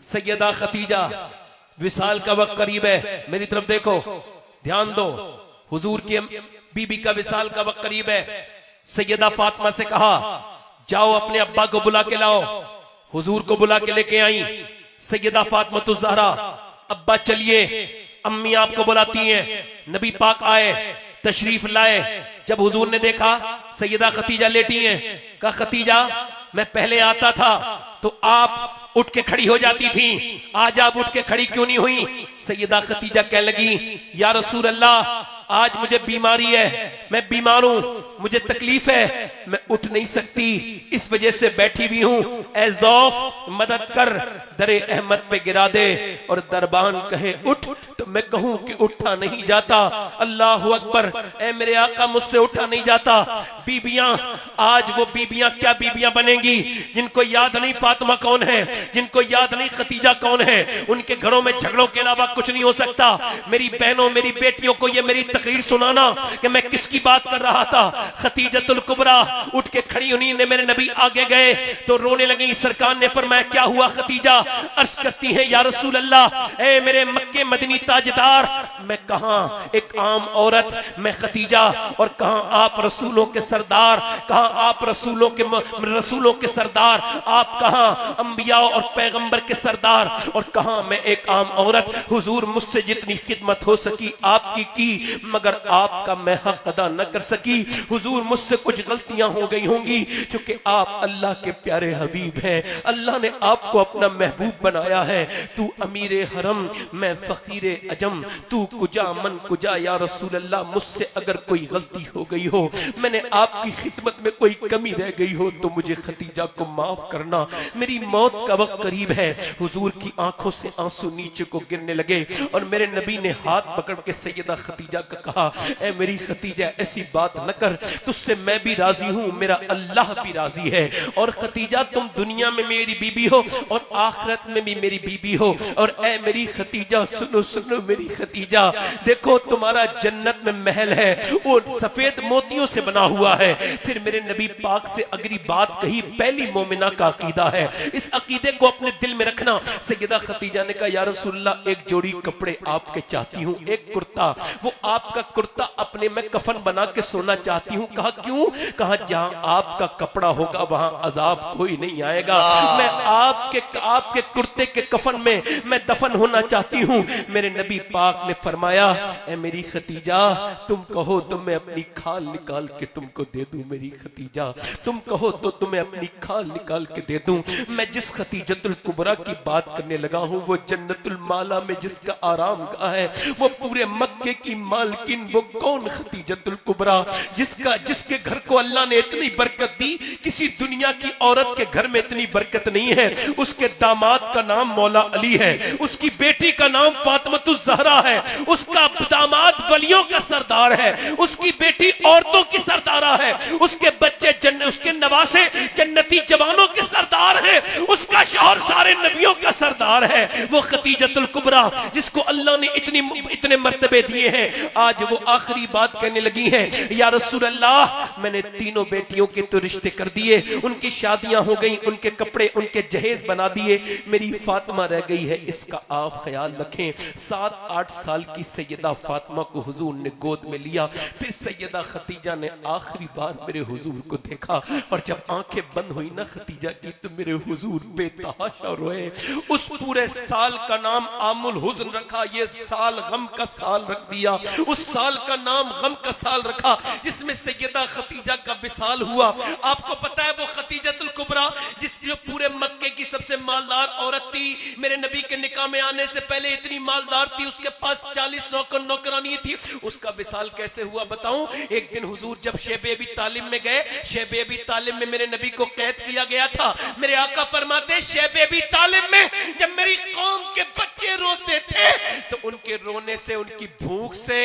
Syeda Khadija, विसाल का वक्त करीब है, मेरी तरफ देखो, ध्यान दो। हुजूर की बीबी का विसाल का वक्त करीब है। सैयदा फातिमा से कहा जाओ अपने अब्बा को बुला के लाओ। हुजूर को बुला के लेके आई सैयदा फातिमा तुज ज़हरा, अब्बा चलिए, अम्मी आपको बुलाती हैं। नबी पाक आए, तशरीफ लाए। जब हुजूर ने देखा सैयदा खतीजा लेटी हैं, कहा खतीजा मैं पहले आता था तो आप उठ के खड़ी हो जाती थी, आज आप उठ के खड़ी क्यों नहीं हुई? सैयदा खतीजा कहने लगी या रसूल अल्लाह, आज मुझे बीमारी है, मैं बीमार हूं, मुझे तकलीफ है, मैं उठ नहीं सकती, इस वजह से बैठी हुई हूं। ऐ ज़ौफ मदद कर, दरे अहमद पे गिरा दे। और दरबान कहे उठ तो मैं कहूं कि उठा नहीं जाता। अल्लाह अकबर, ऐ मेरे आका मुझसे उठा नहीं जाता। बीबियां, आज वो बीबियां क्या बीबियां बनेंगी जिनको याद नहीं फातिमा कौन है, जिनको याद नहीं खतीजा कौन है। उनके घरों में झगड़ों के अलावा कुछ नहीं हो सकता। मेरी बहनों, मेरी बेटियों को ये मेरी तकरीर सुनाना कि मैं किसकी बात कर रहा था। खतीजतुल कुबरा उठ के खड़ी हुई ने, मेरे नबी आगे गए तो रोने लगी। सरकार ने फरमाया क्या हुआ खतीजा? अर्ज करती है या रसूल अल्लाह, ए मेरे मक्के मदनी ताजदार, मैं कहां एक आम औरत, मैं खतीजा, और कहां आप रसूलों के सरदार, कहां आप रसूलों के सरदार, आप कहां अंबिया और पैगंबर के सरदार, और कहां मैं एक आम औरत। हुजूर मुझसे जितनी खिदमत हो सकी आपकी की, मगर आपका मैं हक अदा न कर सकी। हुजूर मुझसे कुछ गलतियां हो गई होंगी, क्योंकि आप अल्लाह के प्यारे हबीब हैं, अल्लाह ने आपको अपना महबूब बनाया है। तू अमीरे हरम, मैं फकीरे अजम, तू कुजा मन कुजा। या रसूल अल्लाह, मुझसे अगर कोई गलती हो गई हो, मैंने आपकी खिदमत में कोई कमी रह गई हो, तो मुझे खतीजा को माफ करना, मेरी मौत का वक्त करीब है। हुजूर की आंखों से आंसू नीचे को गिरने लगे, और मेरे नबी ने हाथ पकड़ के सैयदा खतीजा को कहा ऐ मेरी खतीजा ऐसी बात न कर, तुझसे मैं भी राजी हूं, मेरा अल्लाह भी राजी है। और खतीजा तुम दुनिया में मेरी बीबी हो और आखिरत में भी मेरी बीबी हो। और ऐ मेरी खतीजा सुनो सुनो मेरी खतीजा, देखो तुम्हारा जन्नत में महल है, वो सफेद मोतियों से बना हुआ है। फिर मेरे नबी पाक से अगली बात कही, पहली मोमिना का अकीदा है, इस अकीदे को अपने दिल में रखना। सैयदा खतीजा ने कहा या रसूलल्लाह, एक जोड़ी कपड़े आपके चाहती हूँ, एक कुर्ता, वो आपका कुर्ता अपने में कफन बना के सोना चाहती हूँ। कहा क्यों? कहा जहां आपका कपड़ा होगा वहां अजाब कोई नहीं आएगा, मैं आपके कुर्ते के कफन में मैं दफन होना चाहती हूँ। मेरे नबी पाक ने फरमाया ऐ मेरी खतीजा, तुम कहो तो मैं अपनी खाल निकाल के तुमको दे दूं। मेरी खतीजा, तुम कहो तो तुम्हें अपनी खाल निकाल के दे दूं। मैं जिस खतीजतुल कुबरा की बात करने लगा हूं, वो जन्नतुल माला में जिसका आराम गाह है, वो पूरे मक्के की मालकिन, वो कौन? खतीजतुल कुबरा, जिसके घर को अल्लाह ने इतनी बरकत दी, किसी दुनिया की औरत के घर में इतनी बरकत नहीं है। उसके दामाद का नाम मौला अली है, उसकी बेटी का नाम फातिमा तुज ज़हरा है, उसका दामाद वलियों का सरदार है, उसकी बेटी औरतों की सरदारा है, उसके बच्चे उसके नवासे जन्नती जवानों के सरदार हैं, उसका शौहर सारे नबियों का सरदार है। वो खतीजतुल कुबरा जिसको अल्लाह ने इतने मर्तबे दिए हैं, आज वो आखिरी बात कहने लगी है या रसूल अल्लाह, मैंने तीनों बेटियों के तो रिश्ते कर दिए, उनकी शादियां हो गई, उनके कपड़े उनके जहेज बना दिए, मेरी फातिमा रह गई है, इसका आप ख्याल रखें। 7-8 साल की सैयदा फातिमा को हुजूर ने गोद में लिया। फिर सैयदा खतीजा ने आखिरी बार मेरे हुजूर को देखा, और जब आंखें बंद हुई ना खतीजा की, तो मेरे हुजूर बेतहाशा रोए। उस पूरे साल का नाम आमुल हुज़्न रखा, ये साल गम का साल रख दिया। उस साल का नाम गम का साल रखा जिसमें सैयदा खतीजा का विसाल हुआ। आपको पता है वो खतीजतुल कुबरा जिसकी जो पूरे मक्के की सबसे मालदार औरत थी, मेरे नबी के निकाह में आने से पहले इतनी मालदार थी, उसके पास 40 नौकर नौकरानी थी। उसका विसाल कैसे हुआ बताऊं? एक दिन हुजूर जब शेब अबी तालिब में गए, शेब अबी तालिब में मेरे नबी को कैद किया गया था। मेरे आका फरमाते शेब अबी तालिब में जब मेरी कौम के बच्चे रोते थे, तो उनके रोने से, उनकी भूख से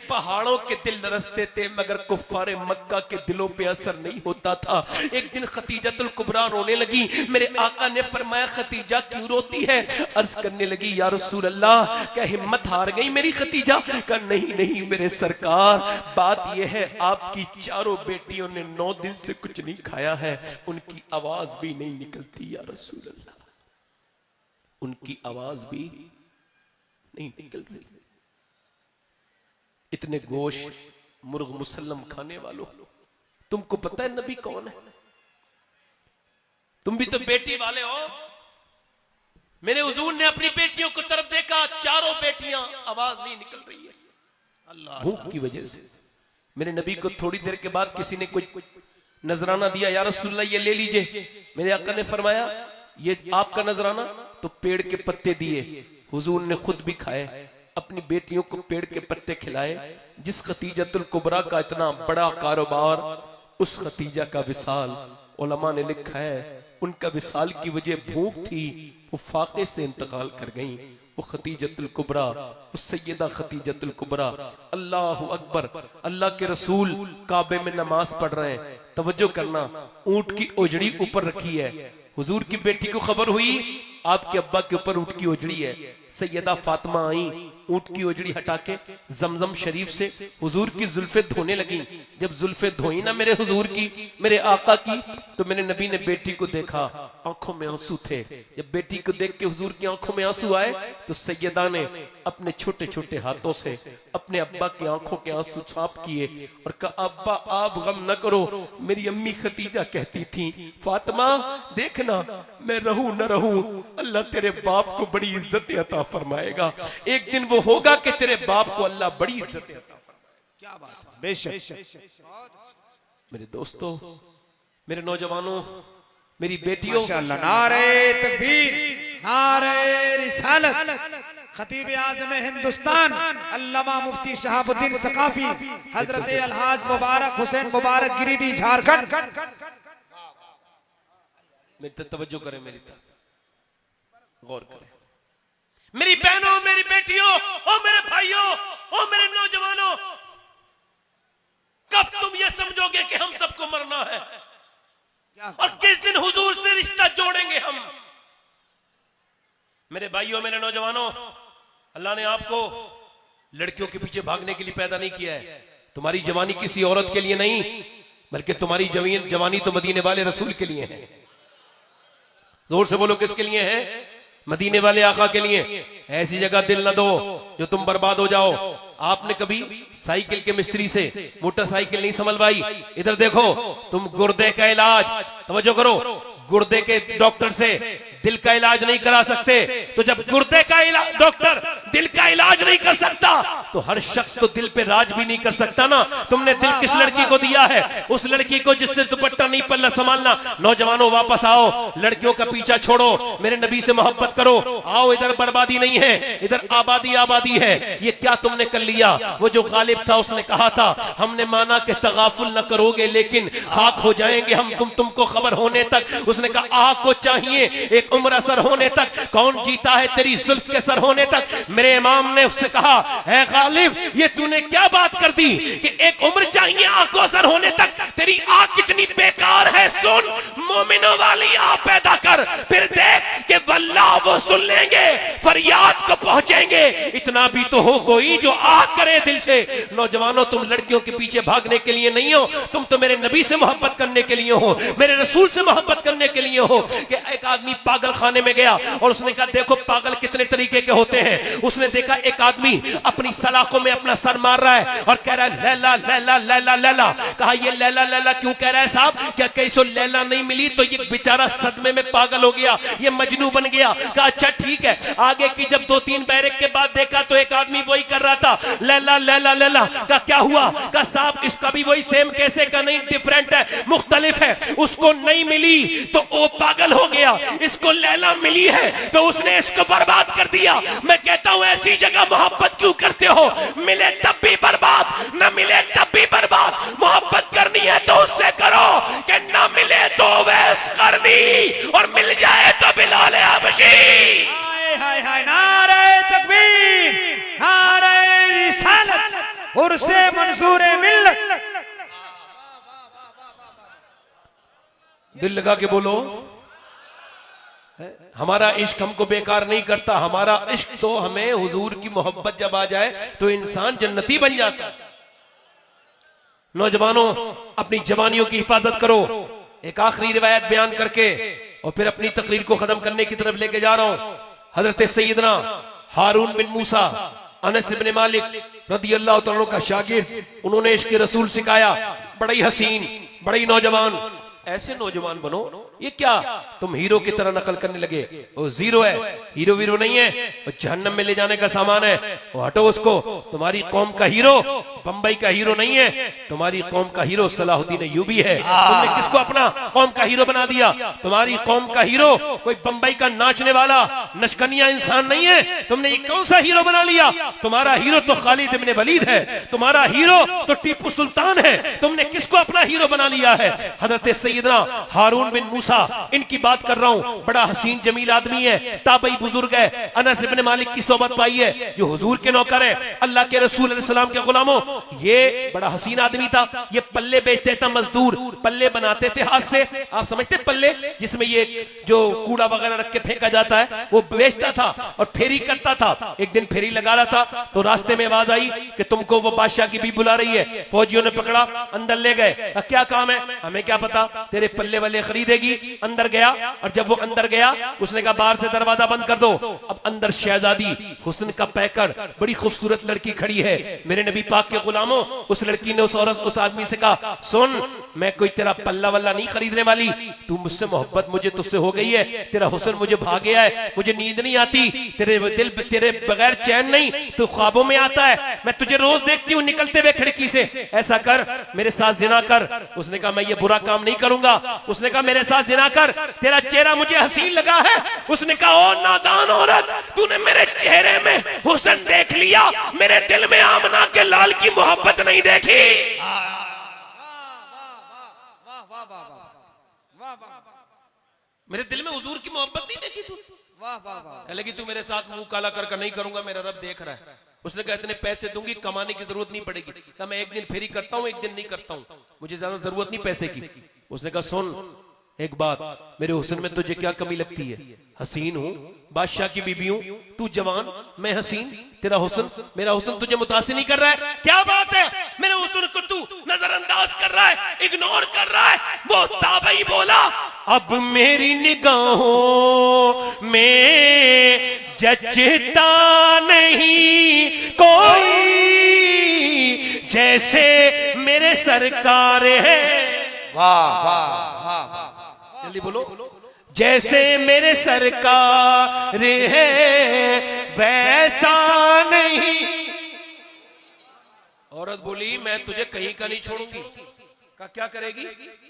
पहाड़ों के दिल नरसते थे, मगर कुफ्फारे मक्का के दिलों पे असर नहीं होता था। एक दिन खतीजतुल कुबरा रोने लगी। मेरे आका ने फरमाया खतीजा क्यों रोती है? अर्ज करने लगी या रसूल अल्लाह, क्या हिम्मत हार गई मेरी खतीजा? कहा नहीं नहीं मेरे सरकार, बात यह है आपकी चारों बेटियों ने 9 दिन से कुछ नहीं खाया है, उनकी आवाज भी नहीं निकलती या रसूल अल्लाह। उनकी आवाज भी नहीं निकल रही। इतने गोश्त मुर्ग मुसल्लम खाने वालों, तुमको पता है नबी कौन है? तुम भी तो बेटी वाले हो। मेरे हुजूर ने अपनी बेटियों को तरफ देखा, चारों बेटियां, आवाज नहीं निकल रही है अल्लाह भूख की वजह से। मेरे नबी को थोड़ी देर के बाद किसी ने कुछ नजराना दिया, या रसूलल्लाह ये ले लीजिए। मेरे आका ने फरमाया ये आपका नजराना, तो पेड़ के पत्ते दिए। हुजूर ने खुद भी खाए, अपनी बेटियों को पेड़ के पत्ते खिलाए। जिस खतीजतुल कुबरा का इतना बड़ा कारोबार, उस खतीजा का विसाल, उलमा ने लिखा है उनका विसाल की वजह भूख थी, वो फाके से इंतकाल कर गईं। वो खतीजतुल कुबरा, वो सैयदा खतीजतुल कुबरा। अल्लाह अकबर। अल्लाह के रसूल काबे में नमाज पढ़ रहे हैं, तवज्जो करना, ऊंट की ओजड़ी ऊपर रखी है। हुजूर की बेटी को खबर हुई आपके अब्बा के ऊपर ऊंट की ओजड़ी है। सैयदा फातिमा आई, ऊंट की ओजड़ी हटा के जमजम शरीफ से हुजूर की जुल्फे धोने लगी। जब जुल्फे धोई ना मेरे हुजूर की, मेरे आका की, तो मेरे नबी ने बेटी को देखा, आंखों में आंसू थे। जब बेटी को देख के हुजूर की आंखों में आंसू आए, तो सैयदा ने अपने छोटे छोटे हाथों से अपने अब्बा की आंखों के आंसू साफ किए और कहा अब्बा आप गम न करो। मेरी अम्मी खतीजा कहती थी फातिमा देखना मैं रहूं न रहूं, अल्लाह तेरे बाप को बड़ी इज्जत अता फरमाएगा। एक दिन वो होगा कि तेरे बाप को अल्लाह बड़ी इज्जत अता फरमाएगा। क्या बात है, बेशक। मेरे दोस्तों, मेरे नौजवानों, मेरी बेटियों, नारे तकबीर, नारे रिसालत। खतीब आज़म हिंदुस्तान अल्लामा मुफ्ती शहाबुद्दीन सकाफी हजरत अलहाज मुबारक हुसैन मुबारक गिरिडीह झारखंड। मेरी तरफ तवज्जो करें, मेरी तरफ गौर करें। मेरी बहनों, मेरी बेटियों, ओ मेरे भाइयों, ओ मेरे नौजवानों, कब तुम ये समझोगे कि हम सबको मरना है और किस दिन हुजूर से रिश्ता जोड़ेंगे हम? मेरे भाइयों, मेरे नौजवानों, अल्लाह ने आपको लड़कियों के पीछे भागने के लिए पैदा नहीं किया है। तुम्हारी जवानी किसी औरत के लिए नहीं, बल्कि तुम्हारी जवानी तो मदीने वाले रसूल के लिए है। जोर से बोलो, किसके लिए है? मदीने वाले आका के लिए। ऐसी जगह दिल न दो जो तुम बर्बाद हो जाओ। आपने कभी साइकिल के मिस्त्री से मोटरसाइकिल नहीं संभलवाई? इधर देखो, तुम गुर्दे का इलाज, तवज्जो करो, गुर्दे के डॉक्टर से दिल का इलाज नहीं करा सकते। तो जब गुर्दे का इलाज डॉक्टर दिल का इलाज नहीं कर सकता, तो हर शख्स तो दिल पे राज भी नहीं कर सकता ना। तुमने दिल किस लड़की को दिया है? उस लड़की को जिससे दुपट्टा नहीं पल्ला संभालना। नौजवानों वापस आओ, लड़कियों का पीछा छोड़ो, मेरे नबी से मोहब्बत करो। आओ, इधर बर्बादी नहीं है, इधर आबादी आबादी है। ये क्या तुमने कर लिया? वो जो गालिब था उसने कहा था हमने माना कि तगाफुल न करोगे लेकिन खाक हो जाएंगे हम तुमको खबर होने तक। उसने कहा आग को चाहिए एक उम्र असर होने तक, कौन जीता है तेरी जुल्फ के सर होने तक। मेरे इमाम ने उससे कहा है गालिब ये तूने क्या बात कर दी कि एक उम्र चाहिए आग को असर होने तक? तेरी आग कितनी बेकार है। सुन, मोमिनों वाली आग पैदा कर, फिर देख कि वल्लाह वो सुन लेंगे, फरियाद को पहुंचेंगे। इतना भी तो हो कोई जो आग करे दिल से। नौजवानों, तुम लड़कियों के पीछे भागने के लिए नहीं हो, तुम तो मेरे नबी से मोहब्बत करने के लिए हो, मेरे रसूल से मोहब्बत करने के लिए हो। कि एक आदमी पागल खाने में गया और उसने कहा देखो पागल कितने तरीके के होते हैं। उसने देखा एक आदमी अपनी सलाखों में अपना सर मार रहा है और कह रहा है लैला लैला लैला लैला। कहा ये लैला लैला क्यों कह रहा है साहब? क्या कैसो लैला नहीं मिली तो ये बेचारा सदमे में पागल हो गया, ये मजनू बन गया। कहा अच्छा ठीक है। आगे की जब 2-3 बैरक के बाद देखा तो एक आदमी वही कर रहा था, लैला लैला लैला। का क्या हुआ? का साहब इसका भी वही सेम कैसे का नहीं, डिफरेंट है, मुख्तलिफ है। उसको नहीं मिली तो वो पागल हो गया, इसको लैला मिली है तो उसने इसको बर्बाद कर दिया। मैं कहता हूं ऐसी जगह मोहब्बत क्यों करते हो? मिले तब भी बर्बाद, न मिले तब भी बर्बाद। मोहब्बत करनी है तो उससे करो कि न मिले तो वैस करनी और मिल जाए तो बिलाल हबशी। हाय हाय हाय, नारे तकबीर, नारे रिसालत, उर्से मंसूर मिल्लत। दिल लगा के बोलो, हमारा इश्क हमको बेकार नहीं करता। हमारा इश्क तो हमें हुजूर की मोहब्बत जब आ जाए तो इंसान जन्नती बन जाता है। नौजवानों, अपनी जवानियों की हिफाजत करो। एक आखिरी रिवायत बयान करके और फिर अपनी तकरीर को खत्म करने की तरफ लेके जा रहा हूं। हजरत सैयदना हारून बिन मूसा अनस इब्न मालिक रदी अल्लाह तआला का शागिर्द, उन्होंने इश्क रसूल सिखाया। बड़ी हसीन, बड़ी नौजवान, ऐसे नौजवान बनो। ये क्या तुम हीरो की तरह नकल करने लगे? वो जीरो है, हीरो वीरो नहीं है, वो जहन्नम में ले जाने का सामान है, वो हटो उसको। तुम्हारी कौम का हीरो बंबई का हीरो नहीं है, तुम्हारी कौम का हीरो सलाहुद्दीन अय्यूबी है। तुमने किसको अपना कौम का हीरो बना दिया? तुम्हारी कौम का हीरो कोई बंबई का नाचने वाला नशकनिया इंसान नहीं है। तुमने ये कौन सा हीरो बना लिया? तुम्हारा हीरो तो खालिद इब्न वलीद है, तुम्हारा हीरो तो टीपू सुल्तान है। तुमने किसको अपना हीरो बना लिया है? हजरत सैयदना हारून बिन मूसा, इनकी बात कर रहा हूं। बड़ा हसीन जमील आदमी है, ताबई बुजुर्ग है, अनस इब्न मालिक की सोबत पाई है, जो हुजूर के नौकर है, अल्लाह के रसूल अलैहि सलाम के गुलामों। ये बड़ा हसीन आदमी था। ये पल्ले बेचते था, मजदूर पल्ले बनाते थे हाथ से। आप समझते पल्ले जिसमें ये जो कूड़ा वगैरह रख के फेंका जाता है, वो बेचता था और फेरी करता था। एक दिन फेरी लगा रहा था तो रास्ते में आवाज आई कि तुमको वो बादशाह की भी बुला रही है। फौजियों ने पकड़ा, अंदर ले गए। क्या काम है? हमें क्या पता, तेरे पल्ले वाले खरीदेगी। अंदर गया, और जब वो अंदर गया उसने कहा बाहर से दरवाजा बंद कर दो। अब अंदर शहजादी हुस्न का पैकर, बड़ी खूबसूरत लड़की खड़ी है। मेरे नबी पाक के गुलामों, उस लड़की ने उस आदमी से कहा, सुन, मैं कोई तेरा पल्ला वल्ला नहीं खरीदने वाली, तू मुझसे मोहब्बत मुझे तुझसे हो गई है, तेरा हुस्न मुझे भा गया है, मुझे नींद नहीं आती, तेरे दिल तेरे बगैर चैन नहीं, तू ख्वाबों में आता है, मैं तुझे रोज देखती हूँ निकलते हुए खिड़की से, ऐसा कर मेरे साथ जिना कर। उसने कहा मैं ये बुरा काम नहीं करूंगा। उसने कहा मेरे साथ जिना कर, तेरा चेहरा मुझे हसीन लगा है। उसने कहा ओ नादान औरत, तूने मेरे चेहरे में हुस्न देख लिया, मेरे दिल में आमना के लाल की मोहब्बत नहीं देखी। मेरे दिल में हुजूर की मोहब्बत नहीं देखी तू। लेकिन तू मेरे साथ मुंह काला कर नहीं करूंगा, मेरा रब देख रहा है। उसने कहा इतने पैसे दूंगी, कमाने की जरूरत नहीं पड़ेगी। कहा मैं एक दिन फेरी करता हूं, एक दिन नहीं करता हूं, मुझे ज्यादा जरूरत नहीं पैसे की। उसने कहा सुन एक बात, मेरे हुस्न में तुझे क्या कमी लगती है? हसीन हूं, बादशाह की बीबी हूं, तू जवान, मैं हसीन, तेरा हुस्न, मेरा हुस्न तुझे मुतासिर नहीं कर रहा है? क्या बात है, मेरे हुस्न को तू नजरअंदाज कर रहा है, इग्नोर कर रहा है। वो ताबई बोला, अब मेरी निगाहों में जचता नहीं कोई, जैसे मेरे सरकार है। वाह वाह वाह, जल्दी बोलो, जैसे मेरे सरकार है वैसा नहीं। औरत बोली मैं तुझे कहीं का नहीं छोड़ूंगी। का क्या करेगी?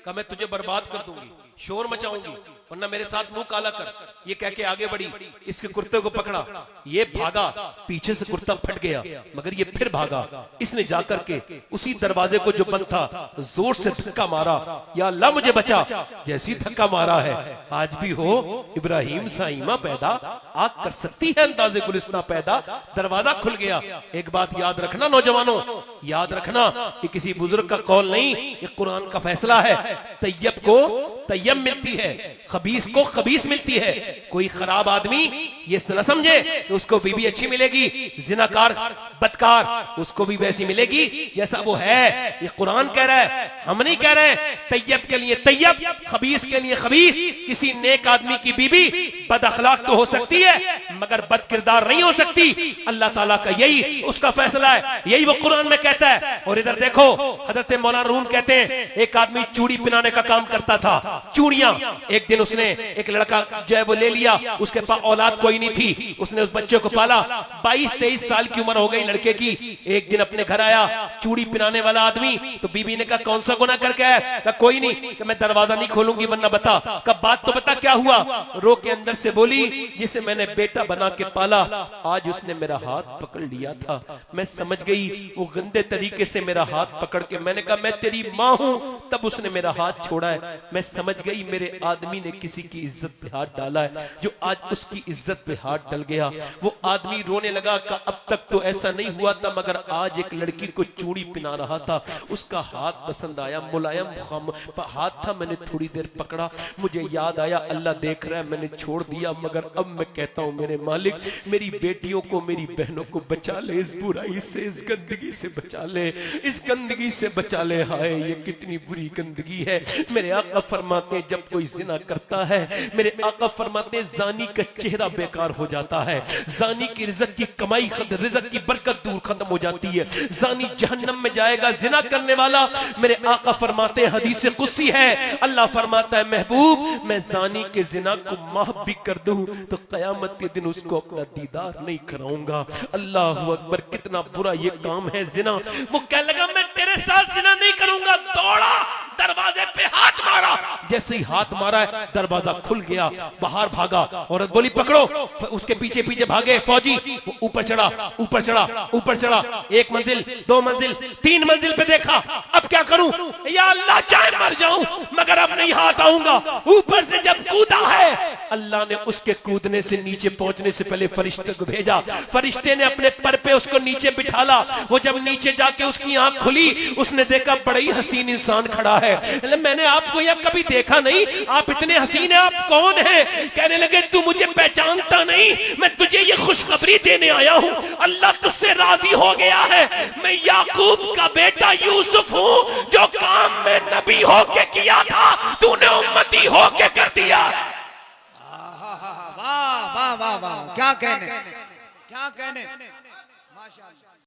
का मैं तुझे बर्बाद कर दूंगी, शोर मचाऊंगी, वरना मेरे साथ मुंह काला कर। ये कह के आगे बढ़ी, इसके कुर्ते को पकड़ा, ये भागा, पीछे से कुर्ता फट गया, मगर ये फिर भागा। इसने जाकर के उसी दरवाजे को जो बंद था जोर से धक्का मारा। या अल्लाह मुझे बचा, जैसी धक्का मारा है आज भी हो इब्राहिम सा ईमा पैदा, आग कर सकती है अंदाजे गुलिस्तां पैदा। दरवाजा खुल गया। एक बात याद रखना नौजवानों, याद रखना, ये किसी बुजुर्ग का कौल नहीं, ये कुरान का फैसला है। तैयब को तैयब मिलती है, खबीस को खबीस मिलती है। कोई खराब आदमी ये न समझे कि उसको बीबी अच्छी मिलेगी, जिनाकार बदकार उसको भी वैसी मिलेगी जैसा वो है। ये कुरान कह रहा है, हम नहीं कह रहे। तैयब के लिए तैयब, खबीस के लिए खबीस। किसी नेक आदमी की बीबी बद अखलाक तो हो सकती है, मगर बद किरदार नहीं हो सकती। अल्लाह ताला का यही उसका फैसला है, यही वो कुरान में कहता है। और इधर देखो, हजरत मौलाना रूम कहते हैं एक आदमी चूड़ी पिनाने का काम करता था, चूड़ियां। एक दिन उसने एक लड़का जो है वो ले लिया, उसके पास औलाद कोई नहीं थी, उसने उस बच्चे को पाला। 22-23 साल की उम्र हो गई लड़के की। एक दिन अपने घर आया चूड़ी पिनाने वाला आदमी, तो बीबी ने कहा कौन सा गुनाह करके आया? कहा कोई नहीं, कि मैं दरवाजा नहीं खोलूंगी वरना बता। कब बात तो बता क्या हुआ? रो के अंदर से बोली, जिसे मैंने बेटा बना के पाला, आज उसने मेरा हाथ पकड़ लिया था। मैं समझ गई वो गंदे तरीके से मेरा हाथ पकड़ के, मैंने कहा मैं तेरी माँ हूं, तब उसने मेरा हाथ छोड़ा है। मैं समझ गई मेरे आदमी ने किसी की इज्जत पे हाथ डाला है, जो आज उसकी इज्जत पे हाथ डल गया। वो आदमी रोने लगा, का अब तक तो ऐसा नहीं हुआ था, मगर आज एक लड़की को चूड़ी पिना रहा था, उसका हाथ पसंद आया, मुलायम हाथ था, मैंने थोड़ी देर पकड़ा, मुझे याद आया अल्लाह देख रहा है, मैंने छोड़ दिया। मगर अब मैं कहता हूं मेरे मालिक, मेरी बेटियों को, मेरी बहनों को बचा ले, इस बुराई से, इस गंदगी से बचा ले, इस गंदगी से बचा ले। हाय ये कितनी बुरी गंदगी है। मेरे आका फरमाते फरमाते हैं जब कोई जिना करता है, मेरे आका फरमाते हैं जानी का चेहरा बेकार हो जाता है, जानी की रिज़्क़ की कमाई, रिज़्क़ की बरकत दूर खत्म हो जाती है, जानी जहन्नम में जाएगा। जिना करने वाला, मेरे आका फरमाते हैं हदीस कुदसी है, अल्लाह फरमाता है महबूब मैं जानी के जिना को माफ भी कर दूं तो कयामत के दिन उसको अपना दीदार नहीं कराऊंगा। अल्लाह अकबर, कितना बुरा ये काम है जिना। वो कह लगा मैं तेरे साथ जिना नहीं करूंगा, दौड़ा दरवाजे पे हाथ मारा, जैसे ही हाथ मारा दरवाजा खुल गया, बाहर भागा, औरत बोली पकड़ो, उसके पीछे पीछे भागे फौजी, ऊपर चढ़ा ऊपर चढ़ा ऊपर चढ़ा, 1 मंजिल 2 मंजिल 3 मंजिल पे देखा, अब क्या करूं, या अल्लाह चाहे मर जाऊं मगर अब नहीं हाथ आऊंगा। ऊपर से जब कूदा है, अल्लाह ने उसके कूदने से नीचे पहुंचने से पहले फरिश्ते को भेजा, फरिश्ते ने अपने पर पे उसको नीचे बिठाला। वो जब नीचे जाके उसकी आंख खुली, उसने देखा बड़ा ही हसीन इंसान खड़ा है। मैंने आपको यह कभी देखा नहीं, आप इतने हसीन हैं, आप कौन हैं? कहने लगे तू मुझे पहचानता नहीं, मैं तुझे ये खुशखबरी देने आया हूं, अल्लाह तुझसे राजी हो गया है। मैं याकूब का बेटा यूसुफ हूं, जो काम मैं नबी होके किया था तूने उम्मती होके कर दिया। वाह वाह वाह वाह, क्या कहने, क्या कहने, माशाअल्लाह।